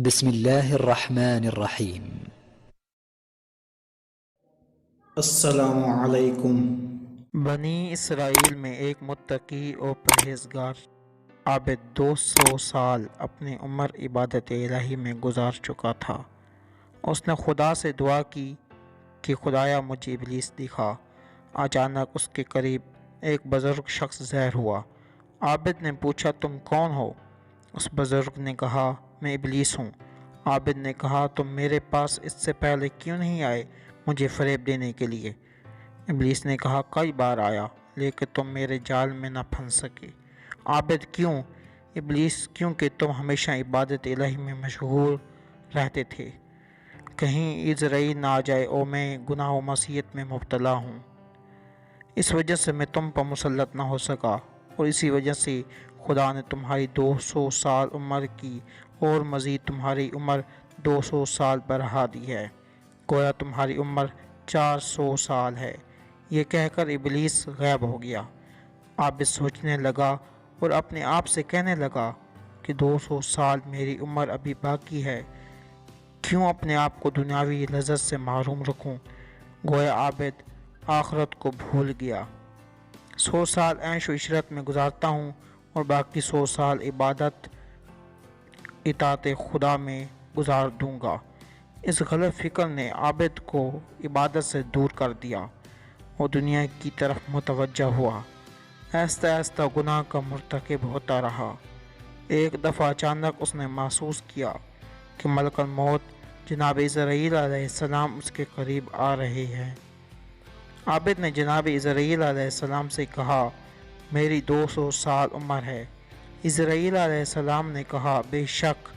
بسم الله الرحمن الرحیم۔ السلام علیکم۔ بنی اسرائیل میں ایک متقی اور پرہیزگار عابد 200 سال اپنی عمر عبادت الہی میں گزار چکا تھا۔ اس نے خدا سے دعا کی کہ خدایا مجھے ابلیس دکھا۔ اچانک اس کے قریب ایک بزرگ شخص ظاہر ہوا۔ عابد نے پوچھا تم کون ہو؟ اس بزرگ نے کہا میں ابلیس ہوں۔ عابد نے کہا تم میرے پاس اس سے پہلے کیوں نہیں آئے مجھے فریب دینے کے لیے؟ ابلیس نے کہا کئی بار آیا لیکن تم میرے جال میں نہ پھنس سکے۔ عابد کیوں؟ ابلیس کیونکہ تم ہمیشہ عبادت الہی میں مشغول رہتے تھے، کہیں عزرائیل نہ آ جائے اور میں گناہ و معصیت میں مبتلا ہوں، اس وجہ سے میں تم پر مسلط نہ ہو سکا، اور اسی وجہ سے خدا نے تمہاری 200 سال عمر کی اور مزید تمہاری عمر 200 سال بڑھا دی ہے، گویا تمہاری عمر 400 سال ہے۔ یہ کہہ کر ابلیس غائب ہو گیا۔ عابد سوچنے لگا اور اپنے آپ سے کہنے لگا کہ 200 سال میری عمر ابھی باقی ہے، کیوں اپنے آپ کو دنیاوی لذت سے محروم رکھوں؟ گویا عابد آخرت کو بھول گیا۔ 100 سال عیش و عشرت میں گزارتا ہوں اور باقی 100 سال عبادت اطاعت خدا میں گزار دوں گا۔ اس غلط فکر نے عابد کو عبادت سے دور کر دیا اور دنیا کی طرف متوجہ ہوا۔ آہستہ آہستہ گناہ کا مرتکب ہوتا رہا۔ ایک دفعہ اچانک اس نے محسوس کیا کہ ملک الموت جناب عزرائیل علیہ السلام اس کے قریب آ رہے ہیں۔ عابد نے جناب عزرائیل علیہ السلام سے کہا میری 200 سال عمر ہے۔ عزرائیل علیہ السلام نے کہا بے شک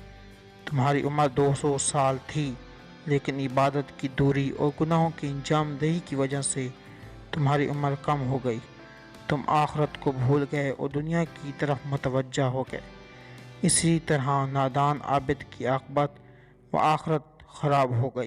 تمہاری عمر 200 سال تھی، لیکن عبادت کی دوری اور گناہوں کی انجام دہی کی وجہ سے تمہاری عمر کم ہو گئی، تم آخرت کو بھول گئے اور دنیا کی طرف متوجہ ہو گئے۔ اسی طرح نادان عابد کی عاقبت و آخرت خراب ہو گئی۔